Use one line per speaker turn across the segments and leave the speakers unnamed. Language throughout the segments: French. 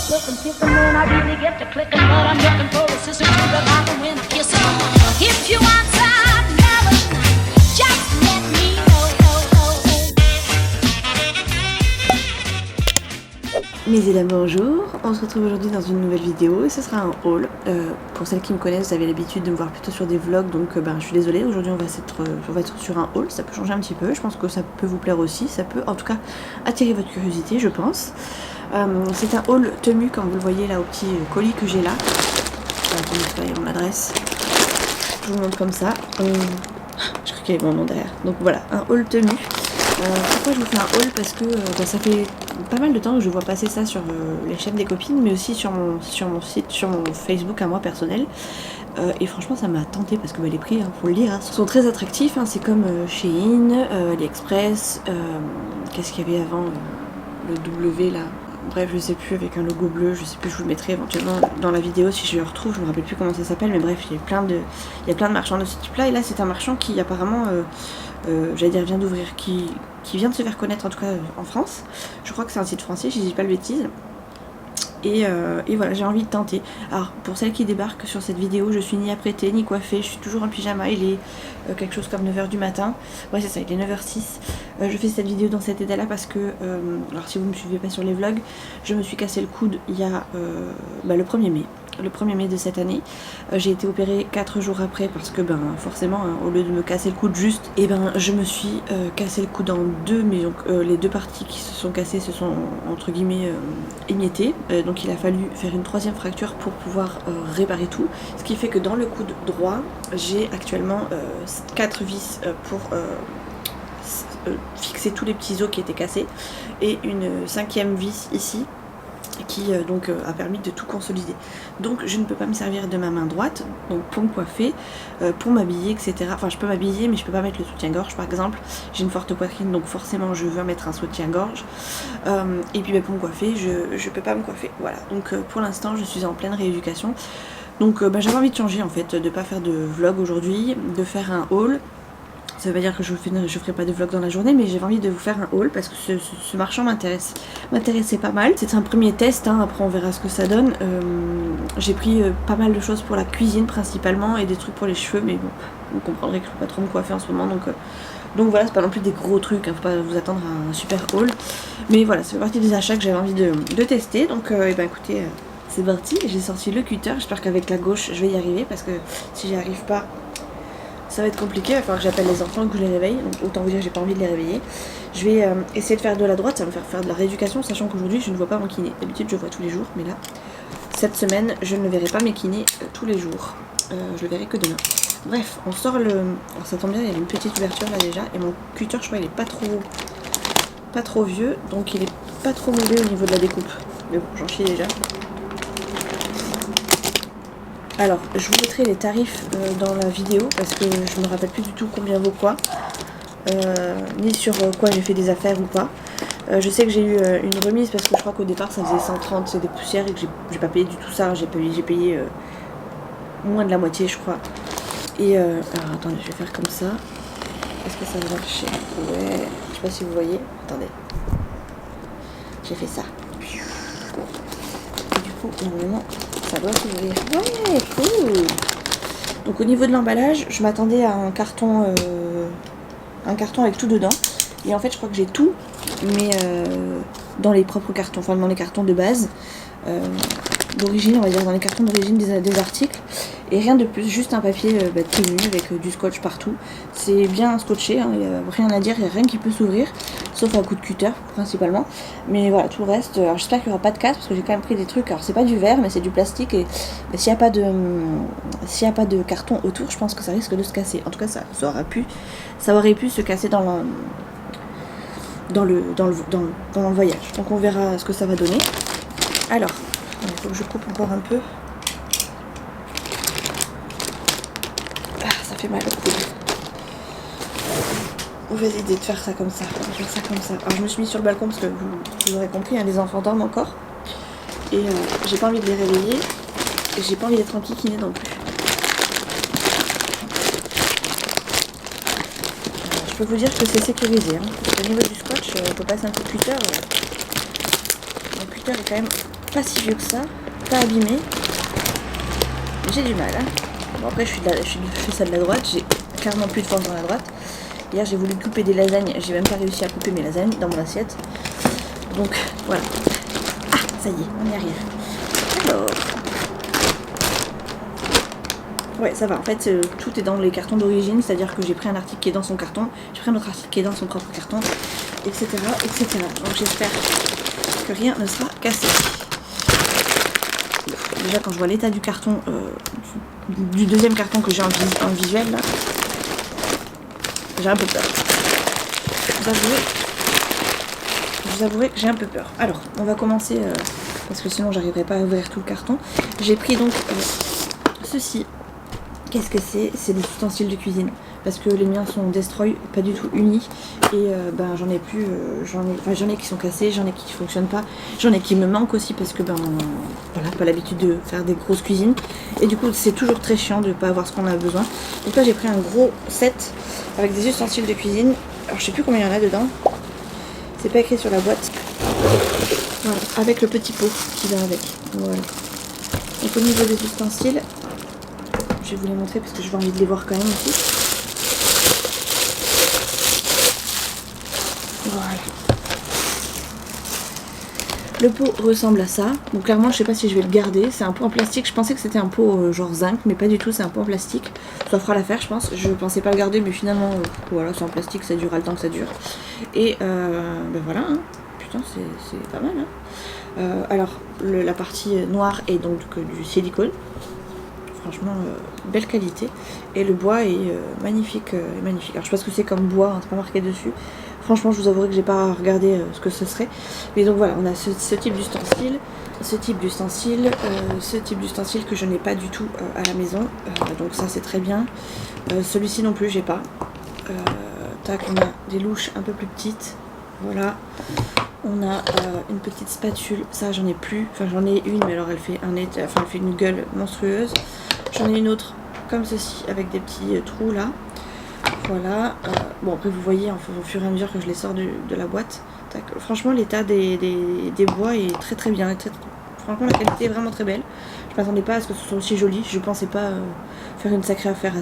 Looking, kissing when I really get to clicking, but I'm looking for a sister to the bottom when I kiss her. If you want some melon, just let me know.
Mesdames, bonjour, on se retrouve aujourd'hui dans une nouvelle vidéo et ce sera un haul. Pour celles qui me connaissent, vous avez l'habitude de me voir plutôt sur des vlogs, donc je suis désolée, aujourd'hui on va être sur un haul, ça peut changer un petit peu, je pense que ça peut vous plaire aussi, ça peut en tout cas attirer votre curiosité je pense. C'est un haul temu comme vous le voyez là au petit colis que j'ai là. Attendez, mon adresse, je vous montre comme ça, je crois qu'il y avait mon nom derrière, donc voilà, un haul temu. Pourquoi je vous fais un haul? Parce que ça fait pas mal de temps que je vois passer ça sur les chaînes des copines, mais aussi sur mon site, sur mon Facebook à moi personnel. Et franchement ça m'a tenté parce que les prix, faut le lire, sont très attractifs, c'est comme Shein, AliExpress, qu'est-ce qu'il y avait avant, le W là, bref je sais plus, avec un logo bleu, je sais plus, je vous le mettrai éventuellement dans la vidéo si je le retrouve, je me rappelle plus comment ça s'appelle, mais bref il y a plein de marchands de ce type là, et là c'est un marchand qui apparemment j'allais dire vient d'ouvrir, qui vient de se faire connaître en tout cas en France. Je crois que c'est un site français, je dis pas de bêtises. Et voilà, j'ai envie de tenter. Alors pour celles qui débarquent sur cette vidéo, je suis ni apprêtée ni coiffée, je suis toujours en pyjama, il est quelque chose comme 9h du matin. Ouais c'est ça, il est 9h06. Je fais cette vidéo dans cet état là parce que, alors si vous ne me suivez pas sur les vlogs, je me suis cassé le coude il y a le 1er mai. Le 1er mai de cette année, j'ai été opérée 4 jours après parce que forcément au lieu de me casser le coude juste, je me suis cassé le coude en deux, mais donc les deux parties qui se sont cassées se sont entre guillemets émiettées, donc il a fallu faire une troisième fracture pour pouvoir réparer tout, ce qui fait que dans le coude droit j'ai actuellement 4 vis pour fixer tous les petits os qui étaient cassés et une 5e vis ici qui a permis de tout consolider. Donc je ne peux pas me servir de ma main droite donc pour me coiffer, pour m'habiller, etc. Enfin je peux m'habiller mais je peux pas mettre le soutien-gorge par exemple. J'ai une forte poitrine donc forcément je veux mettre un soutien-gorge. Et puis pour me coiffer je peux pas me coiffer. Voilà, donc pour l'instant je suis en pleine rééducation. Donc j'avais envie de changer en fait, de pas faire de vlog aujourd'hui, de faire un haul. Ça veut pas dire que je ferai pas de vlog dans la journée, mais j'avais envie de vous faire un haul parce que ce marchand m'intéressait pas mal. C'est un premier test, après on verra ce que ça donne. J'ai pris pas mal de choses pour la cuisine principalement et des trucs pour les cheveux, mais bon, vous comprendrez que je peux pas trop me coiffer en ce moment, donc voilà, c'est pas non plus des gros trucs, faut pas vous attendre à un super haul. Mais voilà, ça fait partie des achats que j'avais envie de tester, donc écoutez, c'est parti. J'ai sorti le cutter, j'espère qu'avec la gauche je vais y arriver parce que si j'y arrive pas, ça va être compliqué, il va falloir que j'appelle les enfants et que je les réveille, donc autant vous dire que j'ai pas envie de les réveiller. Je vais essayer de faire de la droite, ça va me faire de la rééducation, sachant qu'aujourd'hui je ne vois pas mon kiné. D'habitude je vois tous les jours, mais là, cette semaine, je ne verrai pas mes kinés tous les jours. Je le verrai que demain. Bref, on sort le... Alors ça tombe bien, il y a une petite ouverture là déjà, et mon cutter je crois il est pas trop vieux, donc il est pas trop mauvais au niveau de la découpe. Mais bon, j'en chie déjà. Alors, je vous mettrai les tarifs dans la vidéo parce que je me rappelle plus du tout combien vaut quoi, ni sur quoi j'ai fait des affaires ou pas. Je sais que j'ai eu une remise parce que je crois qu'au départ ça faisait 130, c'est des poussières et que j'ai pas payé du tout ça, j'ai payé moins de la moitié je crois. Et alors attendez, je vais faire comme ça. Est-ce que ça va marcher? Ouais, je sais pas si vous voyez. Attendez. J'ai fait ça. Et du coup, normalement, ça doit s'ouvrir. Ouais, cool. Donc au niveau de l'emballage, je m'attendais à un carton avec tout dedans. Et en fait, je crois que j'ai tout, mais dans les propres cartons, enfin dans les cartons de base, d'origine, on va dire, dans les cartons d'origine des articles. Et rien de plus, juste un papier tenu avec du scotch partout. C'est bien scotché, il n'y a rien à dire, il n'y a rien qui peut s'ouvrir, sauf un coup de cutter principalement. Mais voilà, tout le reste, alors j'espère qu'il n'y aura pas de casse parce que j'ai quand même pris des trucs, alors c'est pas du verre mais c'est du plastique et s'il n'y a pas de carton autour, je pense que ça risque de se casser. En tout cas ça aurait pu se casser dans le voyage. Donc on verra ce que ça va donner. Alors, il faut que je coupe encore un peu. Ça fait mal au coude. Mauvaise idée de faire ça comme ça. On va faire ça comme ça. Alors je me suis mis sur le balcon parce que vous aurez compris, les enfants dorment encore. Et j'ai pas envie de les réveiller. Et j'ai pas envie d'être en kikiné non plus. Je peux vous dire que c'est sécurisé. Au niveau du scotch, on peut passer un coup de cutter. Mon cutter est quand même pas si vieux que ça, pas abîmé. J'ai du mal, hein. Bon après je fais ça de la droite, j'ai carrément plus de force dans la droite. Hier j'ai voulu couper des lasagnes, j'ai même pas réussi à couper mes lasagnes dans mon assiette. Donc voilà. Ah, ça y est, on y arrive. Alors. Ouais, ça va. En fait, tout est dans les cartons d'origine, c'est-à-dire que j'ai pris un article qui est dans son carton, j'ai pris un autre article qui est dans son propre carton, etc., etc. Donc j'espère que rien ne sera cassé. Déjà, quand je vois l'état du carton, du deuxième carton que j'ai en visuel, là, j'ai un peu peur. Je vous avouerai que j'ai un peu peur. Alors, on va commencer, parce que sinon j'arriverai pas à ouvrir tout le carton. J'ai pris donc ceci. Qu'est-ce que c'est? C'est des ustensiles de cuisine. Parce que les miens sont destroy, pas du tout unis. Et ben j'en ai plus, j'en ai qui sont cassés, j'en ai qui ne fonctionnent pas. J'en ai qui me manquent aussi parce que ben voilà, pas l'habitude de faire des grosses cuisines. Et du coup c'est toujours très chiant de ne pas avoir ce qu'on a besoin. Donc là j'ai pris un gros set avec des ustensiles de cuisine. Alors je sais plus combien il y en a dedans. C'est pas écrit sur la boîte. Voilà, avec le petit pot qui va avec. Voilà. Donc au niveau des ustensiles, je vais vous les montrer parce que j'ai envie de les voir quand même aussi. Voilà. Le pot ressemble à ça. Donc clairement je sais pas si je vais le garder. C'est un pot en plastique. Je pensais que c'était un pot genre zinc, mais pas du tout, c'est un pot en plastique. Ça fera l'affaire je pense. Je pensais pas le garder, mais finalement voilà, c'est en plastique, ça durera le temps que ça dure. Et ben voilà, hein. Putain c'est pas mal, hein. Alors la partie noire est donc du silicone. Franchement belle qualité. Et le bois est magnifique, magnifique. Alors je sais pas ce que c'est comme bois, hein, c'est pas marqué dessus. Franchement je vous avouerai que j'ai pas regardé ce que ce serait. Mais donc voilà, on a ce type d'ustensile, ce type d'ustensile, ce type d'ustensile que je n'ai pas du tout à la maison. Donc ça c'est très bien. Celui-ci non plus j'ai pas. Tac, on a des louches un peu plus petites. Voilà. On a une petite spatule, ça j'en ai plus, enfin j'en ai une mais alors elle fait elle fait une gueule monstrueuse. J'en ai une autre comme ceci avec des petits trous là. Voilà. Bon après vous voyez au fur et à mesure que je les sors de la boîte. Tac. Franchement l'état des bois est très très bien. Franchement la qualité est vraiment très belle. Je m'attendais pas à ce que ce soit aussi joli. Je pensais pas faire une sacrée affaire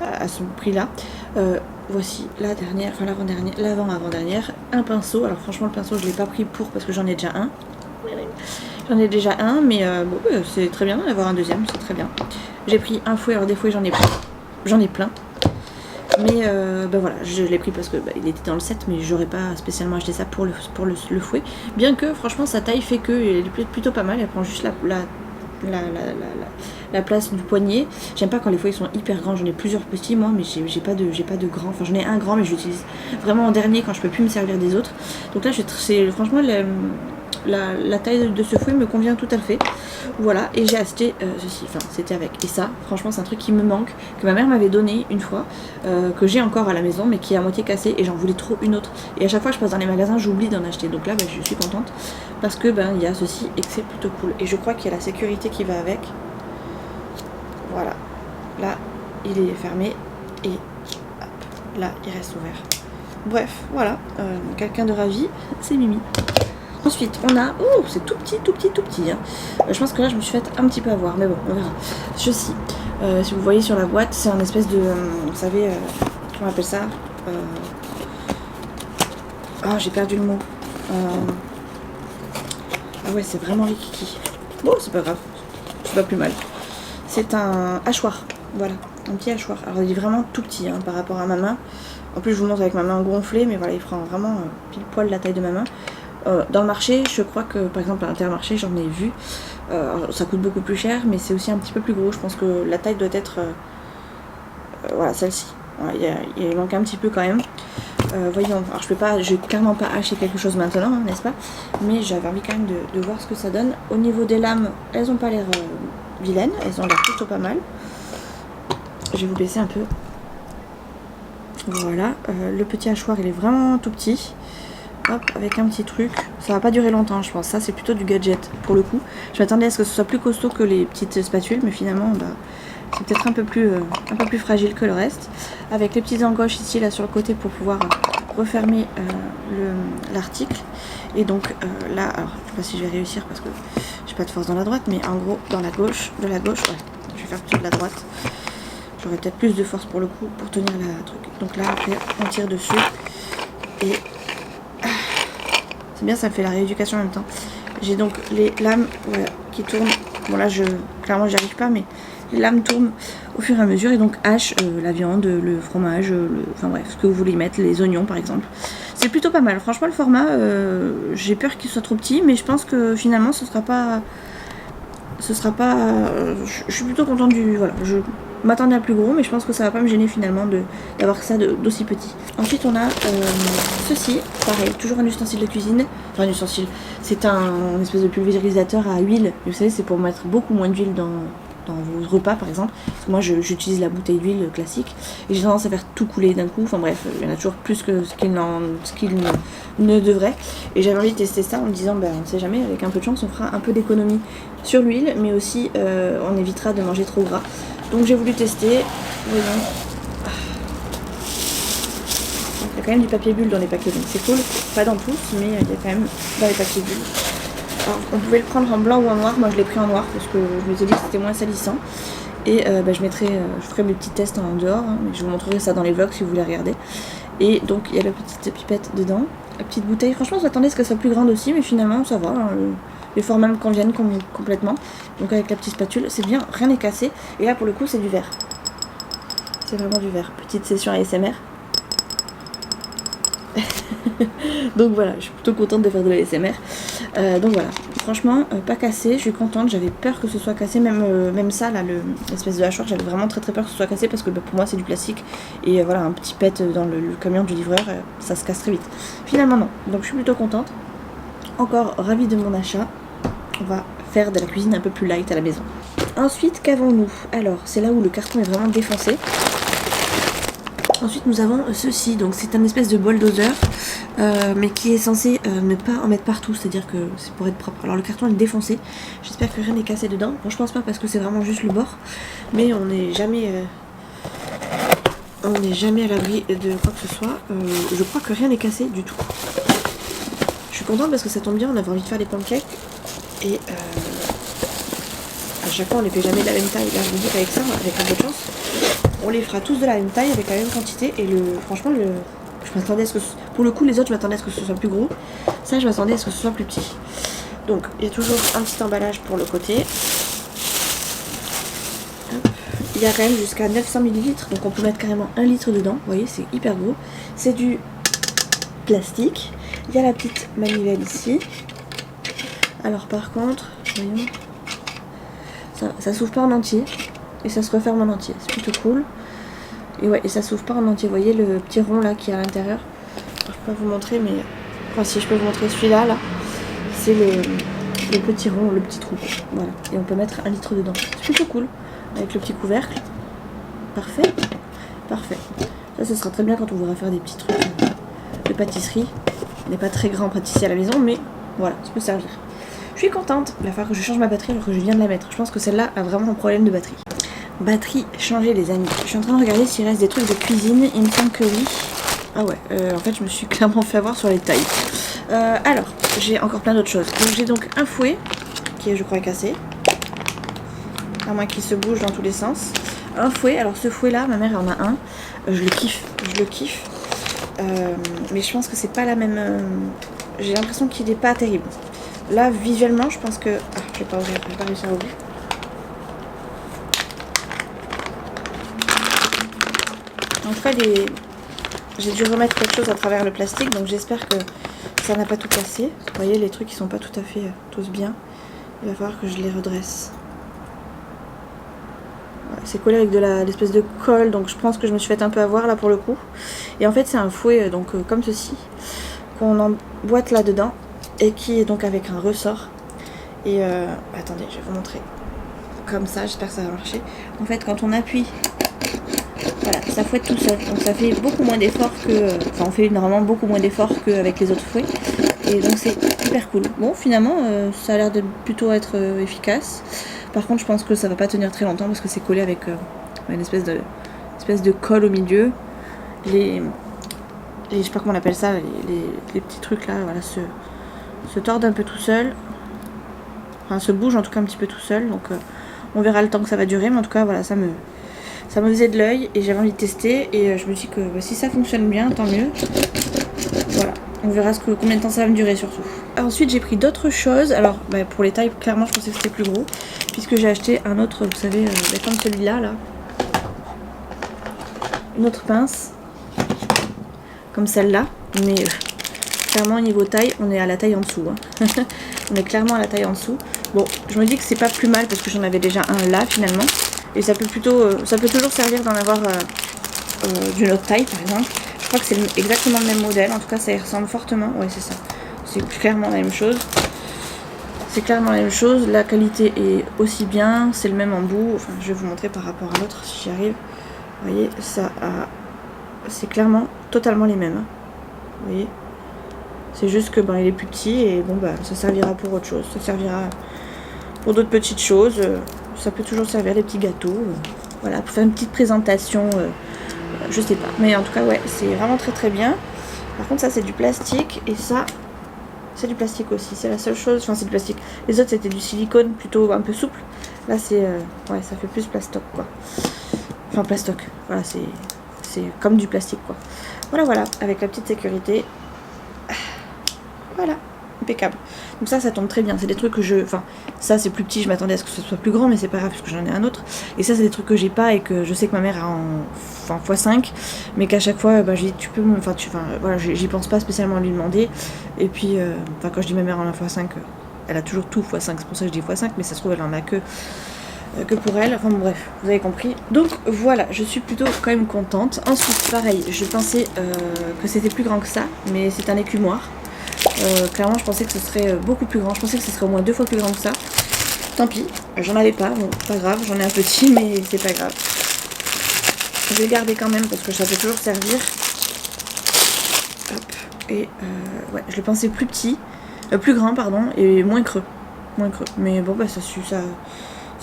à ce prix là. Voici la dernière, enfin l'avant-dernière, l'avant-avant-dernière, un pinceau. Alors franchement le pinceau je l'ai pas pris parce que j'en ai déjà un. J'en ai déjà un, mais bon, c'est très bien d'avoir un deuxième, c'est très bien. J'ai pris un fouet, alors des fouets j'en ai plein. Mais ben voilà, je l'ai pris parce que il était dans le set, mais j'aurais pas spécialement acheté ça pour le fouet. Bien que franchement sa taille fait que elle est plutôt pas mal, elle prend juste la place du poignet. J'aime pas quand les fouets sont hyper grands, j'en ai plusieurs petits moi, mais j'ai pas de grand. Enfin j'en ai un grand mais je l'utilise vraiment en dernier quand je peux plus me servir des autres. Donc là franchement la taille de ce fouet me convient tout à fait. Voilà, et j'ai acheté ceci, enfin c'était avec. Et ça, franchement c'est un truc qui me manque, que ma mère m'avait donné une fois, que j'ai encore à la maison mais qui est à moitié cassé et j'en voulais trop une autre. Et à chaque fois que je passe dans les magasins j'oublie d'en acheter. Donc là je suis contente parce que il y a ceci et que c'est plutôt cool. Et je crois qu'il y a la sécurité qui va avec. Voilà, là il est fermé et hop, là il reste ouvert. Bref, voilà, quelqu'un de ravi, c'est Mimi. Ensuite, on a... Oh, c'est tout petit, hein. Je pense que là, je me suis fait un petit peu avoir, mais bon, on verra. Ceci, si vous voyez sur la boîte, c'est un espèce de... vous savez, comment on appelle ça Ah, j'ai perdu le mot. Ah ouais, c'est vraiment rikiki. Bon, c'est pas grave, c'est pas plus mal. C'est un hachoir, voilà, un petit hachoir. Alors, il est vraiment tout petit, hein, par rapport à ma main. En plus, je vous montre avec ma main gonflée, mais voilà, il prend vraiment pile poil la taille de ma main. Dans le marché, je crois que par exemple à Intermarché, j'en ai vu. Ça coûte beaucoup plus cher, mais c'est aussi un petit peu plus gros. Je pense que la taille doit être voilà, celle-ci. Voilà, il manque un petit peu quand même. Voyons, alors je vais clairement pas acheter quelque chose maintenant, hein, n'est-ce pas? Mais j'avais envie quand même de voir ce que ça donne. Au niveau des lames, elles ont pas l'air vilaines, elles ont l'air plutôt pas mal. Je vais vous baisser un peu. Voilà, le petit hachoir il est vraiment tout petit. Hop, avec un petit truc, ça va pas durer longtemps je pense, ça c'est plutôt du gadget pour le coup. Je m'attendais à ce que ce soit plus costaud que les petites spatules, mais finalement c'est peut-être un peu plus fragile que le reste. Avec les petites encoches ici là sur le côté pour pouvoir refermer l'article. Et donc là, alors je sais pas si je vais réussir parce que j'ai pas de force dans la droite, mais en gros dans la gauche, de la gauche, ouais, je vais faire plutôt de la droite. J'aurais peut-être plus de force pour le coup pour tenir la truc. Donc là après on tire dessus et c'est bien, ça me fait la rééducation en même temps. J'ai donc les lames voilà, qui tournent. Bon là clairement j'y arrive pas, mais les lames tournent au fur et à mesure et donc hache la viande, le fromage, enfin bref, ce que vous voulez y mettre, les oignons par exemple. C'est plutôt pas mal. Franchement le format, j'ai peur qu'il soit trop petit, mais je pense que finalement ce sera pas. Je suis plutôt contente du. Voilà, je m'attendais à plus gros, mais je pense que ça va pas me gêner finalement d'avoir ça d'aussi petit. Ensuite on a ceci, pareil, toujours un ustensile de cuisine. Enfin un ustensile, c'est un espèce de pulvérisateur à huile. Vous savez, c'est pour mettre beaucoup moins d'huile dans vos repas par exemple. Parce que moi j'utilise la bouteille d'huile classique et j'ai tendance à faire tout couler d'un coup. Enfin bref, il y en a toujours plus que ce qu'il ne devrait. Et j'avais envie de tester ça en me disant, on ne sait jamais, avec un peu de chance on fera un peu d'économie sur l'huile, mais aussi on évitera de manger trop gras. Donc j'ai voulu tester. Voyons. Il y a quand même du papier bulle dans les paquets, donc c'est cool. Pas dans tous, mais il y a quand même dans les papiers bulles. Alors, on pouvait le prendre en blanc ou en noir. Moi je l'ai pris en noir parce que je me suis dit que c'était moins salissant. Et je ferai mes petits tests en dehors, hein. Je vous montrerai ça dans les vlogs si vous voulez regarder. Et donc il y a la petite pipette dedans, la petite bouteille. Franchement je m'attendais à ce qu'elle soit plus grande aussi, mais finalement ça va, hein. Les formats me conviennent complètement. Donc avec la petite spatule, c'est bien, rien n'est cassé. Et là pour le coup c'est du verre. C'est vraiment du verre. Petite session ASMR. Donc voilà, je suis plutôt contente de faire de l'ASMR. Donc voilà, franchement pas cassé, je suis contente. J'avais peur que ce soit cassé, même ça là, l'espèce de hachoir, j'avais vraiment très peur que ce soit cassé parce que pour moi c'est du plastique. Et voilà, un petit pet dans le camion du livreur, ça se casse très vite. Finalement non, donc je suis plutôt contente. Encore ravie de mon achat. On va faire de la cuisine un peu plus light à la maison. Ensuite, qu'avons-nous? Alors, c'est là où le carton est vraiment défoncé. Ensuite, nous avons ceci. Donc, c'est un espèce de bol doseur, mais qui est censé ne pas en mettre partout. C'est-à-dire que c'est pour être propre. Alors, le carton est défoncé. J'espère que rien n'est cassé dedans. Bon, je pense pas parce que c'est vraiment juste le bord. Mais on n'est jamais à l'abri de quoi que ce soit. Je crois que rien n'est cassé du tout. Je suis contente parce que ça tombe bien. On avait envie de faire des pancakes. Et à chaque fois on les fait jamais de la même taille. Là je me dis qu'avec ça, avec un peu de chance, on les fera tous de la même taille avec la même quantité. Et franchement je m'attendais à ce que pour le coup les autres je m'attendais à ce que ce soit plus gros. Ça je m'attendais à ce que ce soit plus petit. Donc il y a toujours un petit emballage pour le côté. Hop. Il y a quand même jusqu'à 900 ml, donc on peut mettre carrément 1 litre dedans. Vous voyez, c'est hyper gros. C'est du plastique. Il y a la petite manivelle ici. Alors par contre, voyons, ça s'ouvre pas en entier et ça se referme en entier, c'est plutôt cool. Et ouais, et ça s'ouvre pas en entier, vous voyez le petit rond là qui est à l'intérieur. Je peux pas vous montrer, mais enfin si je peux vous montrer celui-là, là, c'est le petit rond, le petit trou. Voilà, et on peut mettre 1 litre dedans. C'est plutôt cool, avec le petit couvercle. Parfait, parfait. Ça, ce sera très bien quand on voudra faire des petits trucs de pâtisserie. On n'est pas très grand pâtissier à la maison, mais voilà, ça peut servir. Je suis contente. Il va falloir que je change ma batterie alors que je viens de la mettre. Je pense que celle-là a vraiment un problème de batterie. Batterie changée, les amis. Je suis en train de regarder s'il reste des trucs de cuisine. Il me semble que oui. Ah ouais, en fait je me suis clairement fait avoir sur les tailles. Alors, j'ai encore plein d'autres choses. Donc j'ai donc un fouet qui est je crois cassé. À moins qu'il se bouge dans tous les sens. Un fouet, alors ce fouet là, ma mère en a un. Je le kiffe. Mais je pense que c'est pas la même... j'ai l'impression qu'il est pas terrible. Là, visuellement, je pense que... Ah, je vais pas ouvrir, je vais pas réussir à ouvrir. En tout cas, j'ai dû remettre quelque chose à travers le plastique, donc j'espère que ça n'a pas tout cassé. Vous voyez, les trucs, ils sont pas tout à fait tous bien. Il va falloir que je les redresse. Ouais, c'est collé avec de l'espèce de colle, donc je pense que je me suis fait un peu avoir là pour le coup. Et en fait, c'est un fouet, donc comme ceci, qu'on emboîte là-dedans. Et qui est donc avec un ressort. Et attendez, je vais vous montrer. Comme ça, j'espère que ça va marcher. En fait, quand on appuie, voilà, ça fouette tout seul. Donc ça fait beaucoup moins d'efforts que... Enfin, on fait normalement beaucoup moins d'efforts qu'avec les autres fouets. Et donc c'est hyper cool. Bon, finalement, ça a l'air de plutôt être efficace. Par contre, je pense que ça va pas tenir très longtemps parce que c'est collé avec une espèce de colle au milieu. je sais pas comment on appelle ça, les petits trucs là, voilà, se tordent un peu tout seul. Enfin, se bouge en tout cas un petit peu tout seul. Donc on verra le temps que ça va durer. Mais en tout cas, voilà, ça me faisait de l'œil et j'avais envie de tester. Et je me dis que si ça fonctionne bien, tant mieux. Voilà, on verra combien de temps ça va me durer surtout. Ensuite, j'ai pris d'autres choses. Alors, pour les tailles, clairement, je pensais que c'était plus gros. Puisque j'ai acheté un autre, vous savez, comme celui-là, là. Une autre pince. Comme celle-là. Mais clairement, au niveau taille, on est à la taille en dessous. Hein. On est clairement à la taille en dessous. Bon, je me dis que c'est pas plus mal parce que j'en avais déjà un là, finalement. Et ça peut toujours servir d'en avoir d'une autre taille, par exemple. Je crois que c'est exactement le même modèle. En tout cas, ça y ressemble fortement. Ouais, c'est ça. C'est clairement la même chose. C'est clairement la même chose. La qualité est aussi bien. C'est le même embout. Enfin, je vais vous montrer par rapport à l'autre si j'y arrive. Vous voyez, c'est clairement totalement les mêmes. Vous voyez, c'est juste que il est plus petit et bon ça servira pour autre chose. Ça servira pour d'autres petites choses. Ça peut toujours servir les petits gâteaux. Voilà, pour faire une petite présentation. Je sais pas. Mais en tout cas, ouais, c'est vraiment très très bien. Par contre, ça c'est du plastique et ça c'est du plastique aussi. C'est la seule chose. Enfin, c'est du plastique. Les autres c'était du silicone plutôt un peu souple. Là, c'est ouais, ça fait plus plastoc quoi. Enfin, plastoc. Voilà, c'est comme du plastique quoi. Voilà, avec la petite sécurité. Voilà, impeccable. Donc ça tombe très bien. C'est des trucs que enfin, ça c'est plus petit, je m'attendais à ce que ce soit plus grand, mais c'est pas grave parce que j'en ai un autre. Et ça c'est des trucs que j'ai pas et que je sais que ma mère a en x5, mais qu'à chaque fois, je dis tu peux, voilà, j'y pense pas spécialement à lui demander. Et puis, quand je dis ma mère en a x5, elle a toujours tout x5, c'est pour ça que je dis x5, mais ça se trouve elle en a que pour elle. Enfin bon, bref, vous avez compris. Donc voilà, je suis plutôt quand même contente. Ensuite, pareil, je pensais que c'était plus grand que ça, mais c'est un écumoire. Clairement je pensais que ce serait beaucoup plus grand, je pensais que ce serait au moins 2 fois plus grand que ça. Tant pis, j'en avais pas, bon pas grave, j'en ai un petit mais c'est pas grave. Je vais le garder quand même parce que ça peut toujours servir. Hop, et ouais, je le pensais plus petit, plus grand pardon, et moins creux. Mais bon ça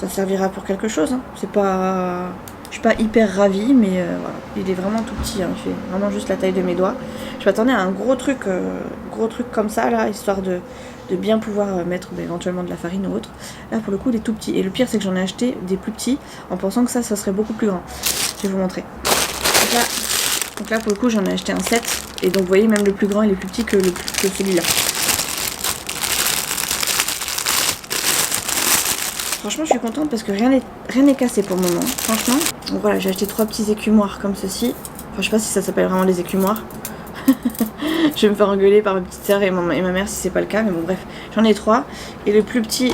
servira pour quelque chose, hein. C'est pas... Je suis pas hyper ravie, mais voilà. Il est vraiment tout petit, hein. Il fait vraiment juste la taille de mes doigts. Je m'attendais à un gros truc comme ça, là, histoire de bien pouvoir mettre éventuellement de la farine ou autre. Là, pour le coup, il est tout petit. Et le pire, c'est que j'en ai acheté des plus petits en pensant que ça serait beaucoup plus grand. Je vais vous montrer. Donc là pour le coup, j'en ai acheté un 7. Et donc, vous voyez, même le plus grand, il est plus petit que celui-là. Franchement, je suis contente parce que rien n'est cassé pour le moment, franchement. Donc voilà, j'ai acheté 3 petits écumoires comme ceci. Enfin, je sais pas si ça s'appelle vraiment des écumoires. Je vais me faire engueuler par ma petite sœur et ma mère si c'est pas le cas, mais bon, bref. J'en ai 3. Et le plus petit,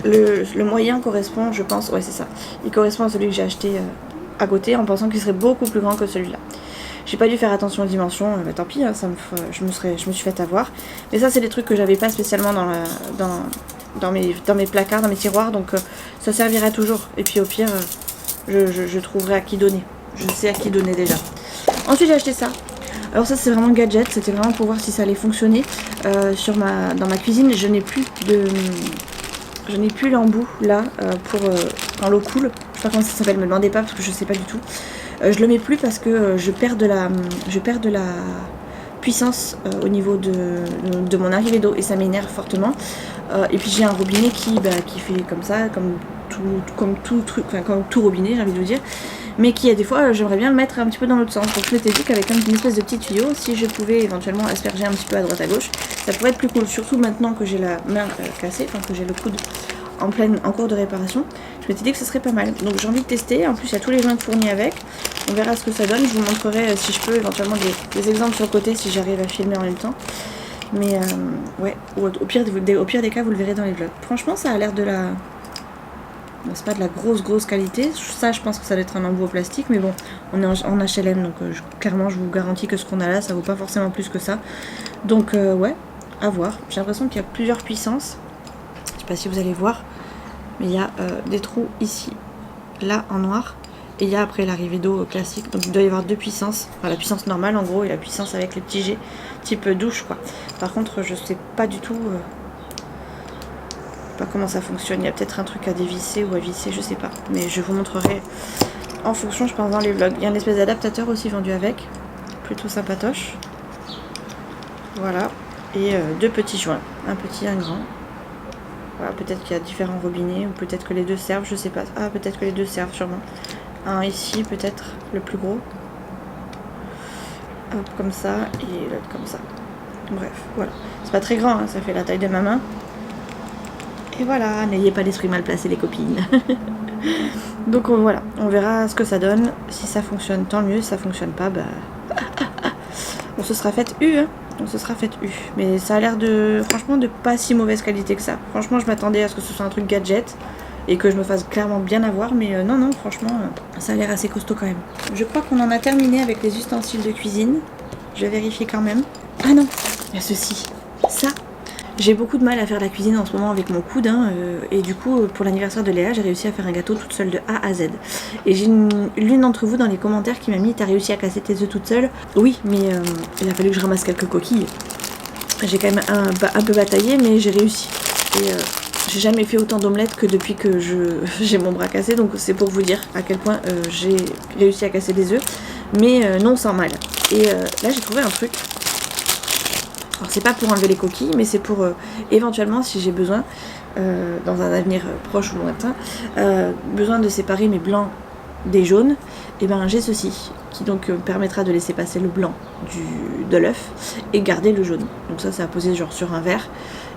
le moyen correspond, je pense, ouais, c'est ça. Il correspond à celui que j'ai acheté à côté en pensant qu'il serait beaucoup plus grand que celui-là. J'ai pas dû faire attention aux dimensions, tant pis, hein, je me suis fait avoir. Mais ça, c'est des trucs que j'avais pas spécialement dans mes placards, dans mes tiroirs, donc ça servira toujours. Et puis au pire, je trouverai à qui donner. Je sais à qui donner déjà. Ensuite, j'ai acheté ça. Alors ça, c'est vraiment gadget, c'était vraiment pour voir si ça allait fonctionner. Dans ma cuisine, je n'ai plus l'embout là pour quand l'eau coule. Je sais pas comment ça s'appelle, me demandez pas parce que je sais pas du tout. Je le mets plus parce que je perds de la puissance au niveau de mon arrivée d'eau et ça m'énerve fortement. Et puis j'ai un robinet qui fait comme ça, comme tout robinet, j'ai envie de vous dire, mais qui a des fois j'aimerais bien le mettre un petit peu dans l'autre sens. Donc je m'étais dit qu'avec une espèce de petit tuyau, si je pouvais éventuellement asperger un petit peu à droite à gauche, ça pourrait être plus cool, surtout maintenant que j'ai la main cassée, enfin que j'ai le coude en cours de réparation. Je m'étais dit que ce serait pas mal, donc j'ai envie de tester. En plus il y a tous les joints fournis avec, on verra ce que ça donne. Je vous montrerai si je peux éventuellement des exemples sur le côté si j'arrive à filmer en même temps. Mais ouais, au pire des cas vous le verrez dans les vlogs. Franchement ça a l'air de la... Bon, c'est pas de la grosse qualité, ça je pense que ça doit être un embout en plastique, mais bon, on est en HLM, donc clairement je vous garantis que ce qu'on a là, ça vaut pas forcément plus que ça. Donc ouais, à voir. J'ai l'impression qu'il y a plusieurs puissances, je sais pas si vous allez voir, mais il y a des trous ici, là en noir, et il y a après l'arrivée d'eau classique, donc il doit y avoir 2 puissances, enfin la puissance normale en gros, et la puissance avec les petits jets, type douche quoi. Par contre je sais pas du tout... comment ça fonctionne, il y a peut-être un truc à dévisser ou à visser, je sais pas, mais je vous montrerai en fonction, je pense, dans les vlogs. Il y a une espèce d'adaptateur aussi vendu avec, plutôt sympatoche. Voilà. Et 2 petits joints, un petit et un grand. Voilà, peut-être qu'il y a différents robinets, ou peut-être que les deux servent, je sais pas. Ah, peut-être que les deux servent sûrement. Un ici, peut-être, le plus gros. Hop, comme ça, et l'autre comme ça. Bref, voilà. C'est pas très grand, hein, ça fait la taille de ma main. Et voilà, n'ayez pas l'esprit mal placé les copines. Donc voilà, on verra ce que ça donne. Si ça fonctionne, tant mieux. Si ça fonctionne pas, bah... on se sera fait hein. On se sera fait mais ça a l'air de, franchement, de pas si mauvaise qualité que ça. Franchement, je m'attendais à ce que ce soit un truc gadget et que je me fasse clairement bien avoir, mais non, franchement, ça a l'air assez costaud quand même. Je crois qu'on en a terminé avec les ustensiles de cuisine. Je vais vérifier quand même. Ah non, il y a ceci, ça. J'ai beaucoup de mal à faire la cuisine en ce moment avec mon coude, hein, et du coup, pour l'anniversaire de Léa, j'ai réussi à faire un gâteau toute seule de A à Z. Et j'ai l'une d'entre vous dans les commentaires qui m'a mis: t'as réussi à casser tes œufs toute seule? Oui, mais il a fallu que je ramasse quelques coquilles. J'ai quand même un peu bataillé, mais j'ai réussi. Et j'ai jamais fait autant d'omelettes que depuis que j'ai mon bras cassé, donc c'est pour vous dire à quel point j'ai réussi à casser des œufs, mais non sans mal. Et là, j'ai trouvé un truc. Alors c'est pas pour enlever les coquilles, mais c'est pour éventuellement, si j'ai besoin, dans un avenir proche ou lointain, besoin de séparer mes blancs des jaunes, et ben j'ai ceci qui donc permettra de laisser passer le blanc de l'œuf et garder le jaune. Donc ça, c'est à poser genre sur un verre.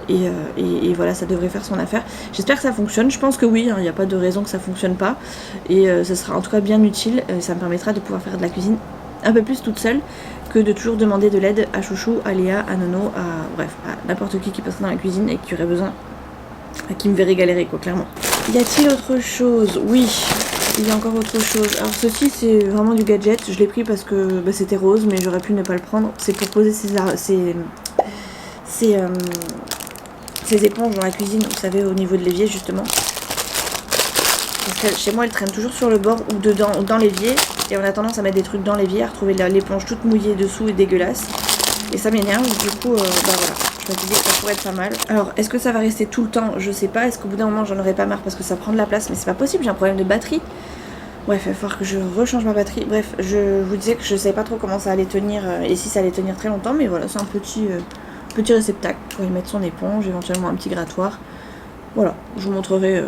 Et voilà, ça devrait faire son affaire. J'espère que ça fonctionne, je pense que oui, il n'y a pas de raison que ça fonctionne pas. Et ça sera en tout cas bien utile, ça me permettra de pouvoir faire de la cuisine un peu plus toute seule que de toujours demander de l'aide à Chouchou, à Léa, à Nono, bref, à n'importe qui passerait dans la cuisine et qui aurait besoin, qui me verrait galérer quoi, clairement. Y a-t-il autre chose? Oui, il y a encore autre chose. Alors ceci, c'est vraiment du gadget, je l'ai pris parce que c'était rose, mais j'aurais pu ne pas le prendre. C'est pour poser ces éponges dans la cuisine, vous savez, au niveau de l'évier justement. Parce que chez moi, elles traînent toujours sur le bord ou dedans, dans l'évier. Et on a tendance à mettre des trucs dans l'évier, à retrouver l'éponge toute mouillée dessous et dégueulasse. Et ça m'énerve, du coup, voilà. Je me suis dit que ça pourrait être pas mal. Alors, est-ce que ça va rester tout le temps? Je sais pas. Est-ce qu'au bout d'un moment, j'en aurai pas marre parce que ça prend de la place? Mais c'est pas possible, j'ai un problème de batterie. Bref, il va falloir que je rechange ma batterie. Bref, je vous disais que je savais pas trop comment ça allait tenir et si ça allait tenir très longtemps. Mais voilà, c'est un petit réceptacle pour y mettre son éponge, éventuellement un petit grattoir. Voilà, je vous montrerai...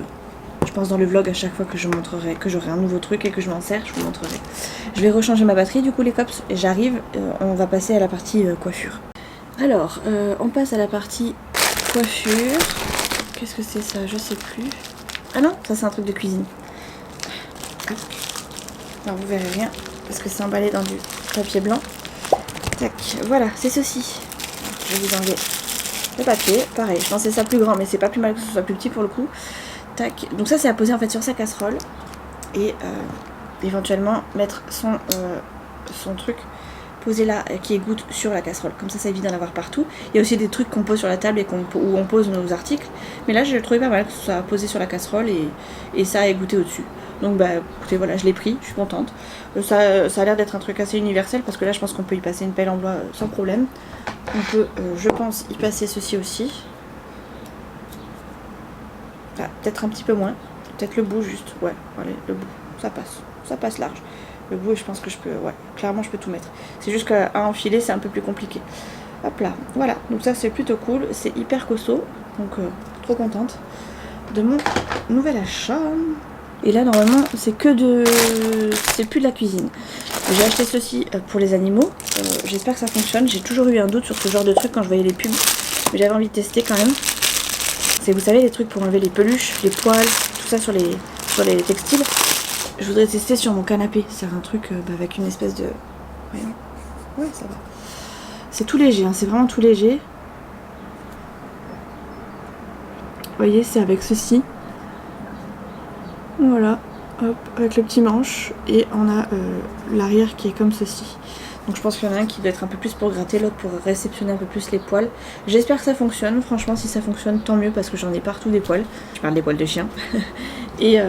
je pense dans le vlog à chaque fois que je montrerai, que j'aurai un nouveau truc et que je m'en sers, je vous montrerai. Je vais rechanger ma batterie du coup les cops, et j'arrive, on va passer à la partie coiffure. Alors, on passe à la partie coiffure. Qu'est-ce que c'est ça? Je sais plus. Ah non, ça c'est un truc de cuisine. Alors vous verrez rien, parce que c'est emballé dans du papier blanc. Tac, voilà, c'est ceci. Je vais vous enlever le papier, pareil, je pensais ça plus grand, mais c'est pas plus mal que ce soit plus petit pour le coup. Tac. Donc ça c'est à poser en fait sur sa casserole et éventuellement mettre son truc posé là qui égoutte sur la casserole, comme ça évite d'en avoir partout. Il y a aussi des trucs qu'on pose sur la table et où on pose nos articles, mais là je le trouvais pas mal que ce soit posé sur la casserole et ça a égoutté au dessus. Donc bah écoutez, voilà, je l'ai pris, je suis contente. Ça a l'air d'être un truc assez universel parce que là je pense qu'on peut y passer une pelle en bois sans problème. On peut je pense y passer ceci aussi. Ah, peut-être un petit peu moins, peut-être le bout juste, ouais, allez, le bout, ça passe large. Le bout, je pense que je peux, ouais, clairement je peux tout mettre. C'est juste qu'à enfiler, c'est un peu plus compliqué. Hop là, voilà, donc ça c'est plutôt cool, c'est hyper costaud, donc trop contente de mon nouvel achat. Et là normalement c'est c'est plus de la cuisine. J'ai acheté ceci pour les animaux, j'espère que ça fonctionne, j'ai toujours eu un doute sur ce genre de truc quand je voyais les pubs, mais j'avais envie de tester quand même. C'est, vous savez, les trucs pour enlever les peluches, les poils, tout ça sur les textiles. Je voudrais tester sur mon canapé. C'est un truc avec une espèce de... Ouais, ça va. C'est tout léger, hein, c'est vraiment tout léger. Vous voyez, c'est avec ceci. Voilà, hop, avec le petit manche. Et on a l'arrière qui est comme ceci. Donc je pense qu'il y en a un qui doit être un peu plus pour gratter, l'autre pour réceptionner un peu plus les poils. J'espère que ça fonctionne, franchement si ça fonctionne tant mieux parce que j'en ai partout des poils. Je parle des poils de chien. et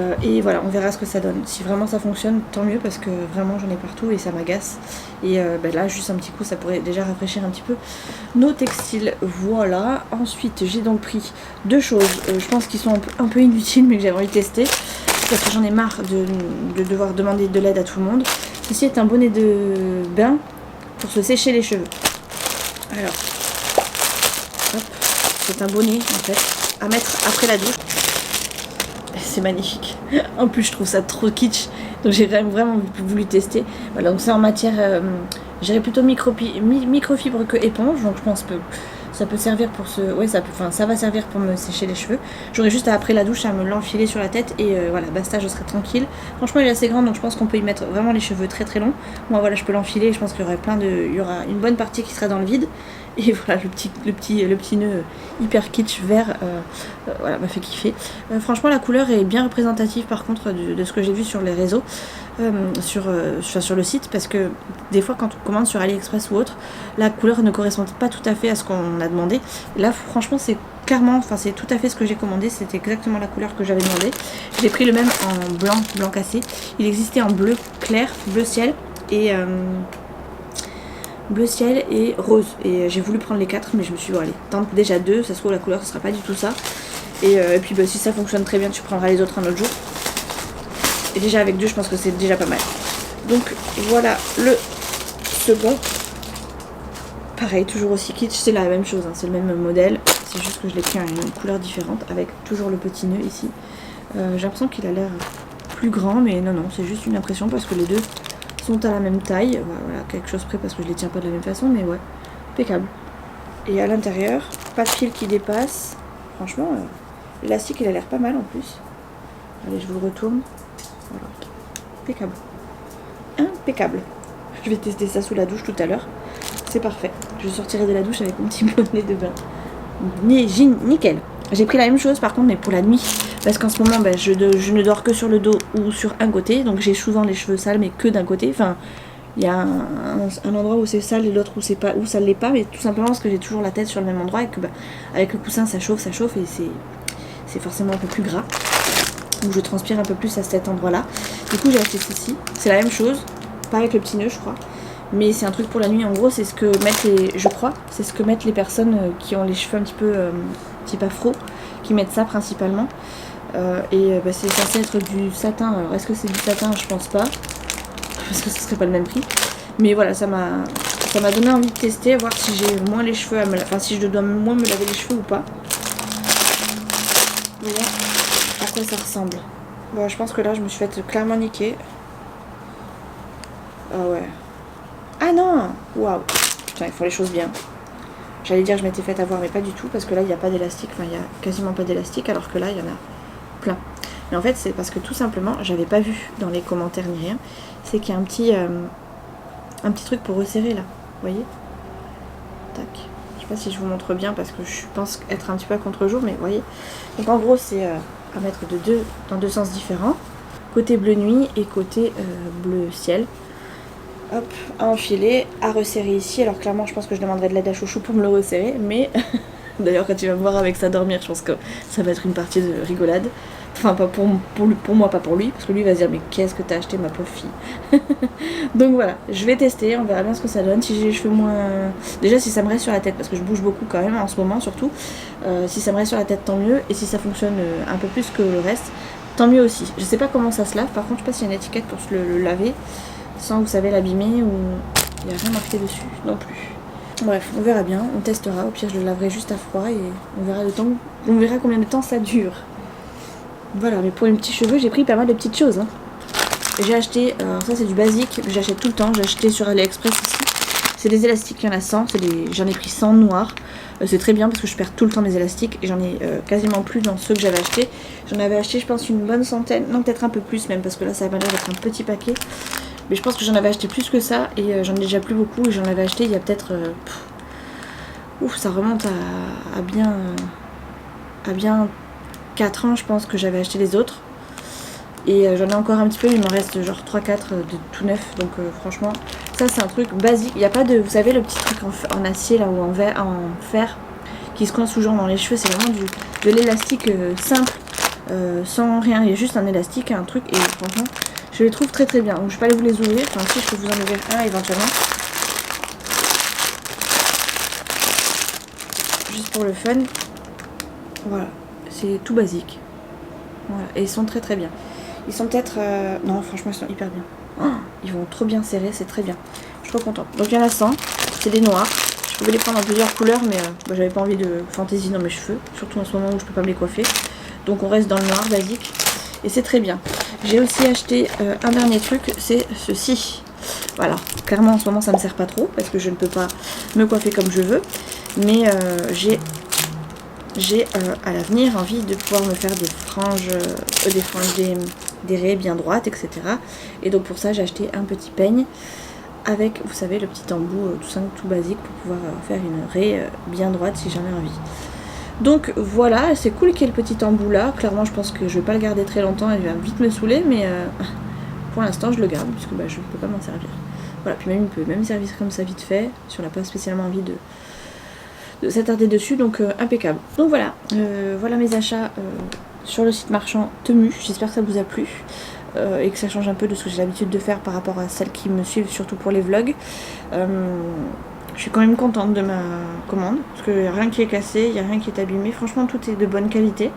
voilà, on verra ce que ça donne. Si vraiment ça fonctionne, tant mieux parce que vraiment j'en ai partout et ça m'agace. Et là juste un petit coup ça pourrait déjà rafraîchir un petit peu nos textiles. Voilà, ensuite j'ai donc pris deux choses, je pense qu'ils sont un peu inutiles mais que j'avais envie de tester. Parce que j'en ai marre de devoir demander de l'aide à tout le monde. Ceci est un bonnet de bain pour se sécher les cheveux. Alors, c'est un bonnet en fait à mettre après la douche. C'est magnifique. En plus je trouve ça trop kitsch. Donc j'ai vraiment voulu tester. Voilà, donc c'est en matière, j'irais plutôt microfibre que éponge. Donc je pense que ça peut servir pour se... Ouais, ça va servir pour me sécher les cheveux. J'aurais juste après la douche à me l'enfiler sur la tête et voilà, basta, je serai tranquille. Franchement, il est assez grand, donc je pense qu'on peut y mettre vraiment les cheveux très très longs. Moi, voilà, je peux l'enfiler. Je pense qu'il y aurait il y aura une bonne partie qui sera dans le vide. Et voilà, le petit nœud hyper kitsch vert, voilà, m'a fait kiffer. Franchement, la couleur est bien représentative par contre de ce que j'ai vu sur les réseaux, sur le site, parce que des fois quand on commande sur AliExpress ou autre, la couleur ne correspond pas tout à fait à ce qu'on a demandé. Là, franchement, c'est clairement, enfin c'est tout à fait ce que j'ai commandé, c'était exactement la couleur que j'avais demandé. J'ai pris le même en blanc cassé. Il existait en bleu clair, bleu ciel et bleu ciel et rose, et j'ai voulu prendre les 4 mais je me suis dit bon allez, tente déjà 2, ça se trouve la couleur ce sera pas du tout ça, et puis bah, si ça fonctionne très bien tu prendras les autres un autre jour, et déjà avec 2 je pense que c'est déjà pas mal. Donc voilà le second, pareil toujours aussi kitsch, c'est la même chose, hein, c'est le même modèle, c'est juste que je l'ai pris à une couleur différente avec toujours le petit nœud ici. J'ai l'impression qu'il a l'air plus grand, mais non c'est juste une impression parce que les deux sont à la même taille, voilà, quelque chose près parce que je les tiens pas de la même façon, mais ouais, impeccable. Et à l'intérieur, pas de fil qui dépasse, franchement, l'élastique il a l'air pas mal en plus. Allez, je vous le retourne, voilà, impeccable, impeccable. Je vais tester ça sous la douche tout à l'heure, c'est parfait. Je sortirai de la douche avec mon petit bonnet de bain, nickel. J'ai pris la même chose par contre mais pour la nuit, parce qu'en ce moment je ne dors que sur le dos ou sur un côté, donc j'ai souvent les cheveux sales mais que d'un côté. Enfin il y a un endroit où c'est sale et l'autre où c'est pas, où ça l'est pas, mais tout simplement parce que j'ai toujours la tête sur le même endroit et que avec le coussin ça chauffe et c'est forcément un peu plus gras, où je transpire un peu plus à cet endroit là. Du coup j'ai acheté ceci, c'est la même chose, pas avec le petit nœud je crois, mais c'est un truc pour la nuit. En gros c'est ce que mettent les personnes qui ont les cheveux un petit peu type afro, qui mettent ça principalement, c'est censé être du satin. Alors est-ce que c'est du satin? Je pense pas, parce que ce serait pas le même prix, mais voilà, ça m'a donné envie de tester, voir si j'ai moins les cheveux si je dois moins me laver les cheveux ou pas. Voilà à quoi ça ressemble. Bon, je pense que là je me suis fait clairement niquer. Ah ouais, ah non, waouh, putain, ils font les choses bien. J'allais dire je m'étais fait avoir, mais pas du tout, parce que là il n'y a pas d'élastique, enfin il n'y a quasiment pas d'élastique, alors que là il y en a plein. Mais en fait c'est parce que tout simplement, j'avais pas vu dans les commentaires ni rien, c'est qu'il y a un petit truc pour resserrer là, vous voyez. Tac, je sais pas si je vous montre bien parce que je pense être un petit peu à contre-jour, mais vous voyez. Donc en gros c'est à mettre dans deux sens différents, côté bleu nuit et côté bleu ciel. Hop, à enfiler, à resserrer ici. Alors clairement je pense que je demanderai de l'aide à Chouchou pour me le resserrer, mais d'ailleurs quand il va me voir avec ça dormir, je pense que ça va être une partie de rigolade. Enfin pas pour moi, pas pour lui, parce que lui il va se dire mais qu'est-ce que t'as acheté ma pauvre fille. Donc voilà, je vais tester, on verra bien ce que ça donne, si j'ai les cheveux moins... Déjà si ça me reste sur la tête, parce que je bouge beaucoup quand même en ce moment surtout, si ça me reste sur la tête tant mieux, et si ça fonctionne un peu plus que le reste, tant mieux aussi. Je sais pas comment ça se lave, par contre je sais pas s'il y a une étiquette pour se le laver, sans vous savez l'abîmer, ou il n'y a rien marqué dessus non plus. Bref, on verra bien, on testera, au pire je le laverai juste à froid et on verra combien de temps ça dure. Voilà, mais pour les petits cheveux j'ai pris pas mal de petites choses, hein. J'ai acheté, alors ça c'est du basique, j'achète tout le temps, j'ai acheté sur AliExpress ici. C'est des élastiques, il y en a 100, j'en ai pris 100 noirs. C'est très bien parce que je perds tout le temps mes élastiques et j'en ai quasiment plus dans ceux que j'avais achetés. J'en avais acheté je pense une bonne centaine, non peut-être un peu plus même, parce que là ça va l'air d'être un petit paquet. Mais je pense que j'en avais acheté plus que ça et j'en ai déjà plus beaucoup, et j'en avais acheté il y a peut-être... ça remonte à bien 4 ans je pense que j'avais acheté les autres. Et j'en ai encore un petit peu, il m'en reste genre 3-4 de tout neuf. Donc franchement, ça c'est un truc basique. Il n'y a pas de, vous savez le petit truc en acier là ou en fer qui se coince toujours dans les cheveux. C'est vraiment de l'élastique simple, sans rien. Il y a juste un élastique, un truc, et franchement je les trouve très très bien. Donc je vais pas aller vous les ouvrir, enfin si je peux vous en ouvrir un éventuellement. Juste pour le fun. Voilà, c'est tout basique. Voilà, et ils sont très très bien. Ils sont peut-être... Non, franchement, ils sont hyper bien. Oh, ils vont trop bien serrer, c'est très bien. Je suis trop contente. Donc il y en a 100, c'est des noirs. Je Je pouvais les prendre en plusieurs couleurs, mais j'avais pas envie de fantaisie dans mes cheveux, surtout en ce moment où je peux pas me les coiffer. Donc on reste dans le noir basique et c'est très bien. J'ai aussi acheté un dernier truc, c'est ceci. Voilà, clairement en ce moment ça me sert pas trop parce que je ne peux pas me coiffer comme je veux, mais j'ai à l'avenir envie de pouvoir me faire des raies bien droites, etc. Et donc pour ça j'ai acheté un petit peigne avec, vous savez, le petit embout tout simple, tout basique pour pouvoir faire une raie bien droite si j'en ai envie. Donc voilà, c'est cool qu'il y ait le petit embout là. Clairement je pense que je vais pas le garder très longtemps, il va vite me saouler, mais pour l'instant je le garde puisque je ne peux pas m'en servir. Voilà, puis même il peut même servir comme ça vite fait, si on n'a pas spécialement envie de s'attarder dessus, donc impeccable. Donc voilà, voilà mes achats sur le site marchand Temu. J'espère que ça vous a plu et que ça change un peu de ce que j'ai l'habitude de faire par rapport à celles qui me suivent, surtout pour les vlogs. Je suis quand même contente de ma commande, parce qu'il n'y a rien qui est cassé, il n'y a rien qui est abîmé, franchement tout est de bonne qualité.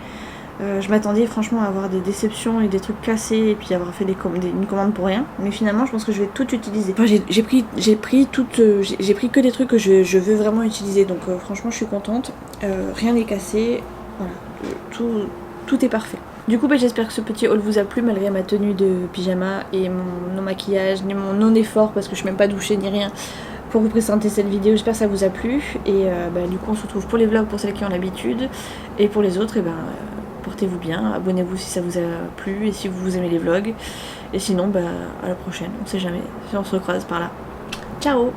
Je m'attendais franchement à avoir des déceptions et des trucs cassés et puis avoir fait une commande pour rien, mais finalement je pense que je vais tout utiliser. Enfin, j'ai pris que des trucs que je veux vraiment utiliser, donc franchement je suis contente, rien n'est cassé, voilà, tout est parfait. Du coup j'espère que ce petit haul vous a plu malgré ma tenue de pyjama et mon non-maquillage, ni mon non-effort parce que je ne suis même pas douchée ni rien pour vous présenter cette vidéo. J'espère que ça vous a plu et du coup on se retrouve pour les vlogs pour celles qui ont l'habitude et pour les autres portez-vous bien, abonnez-vous si ça vous a plu et si vous aimez les vlogs et sinon à la prochaine, on sait jamais si on se recroise par là. Ciao.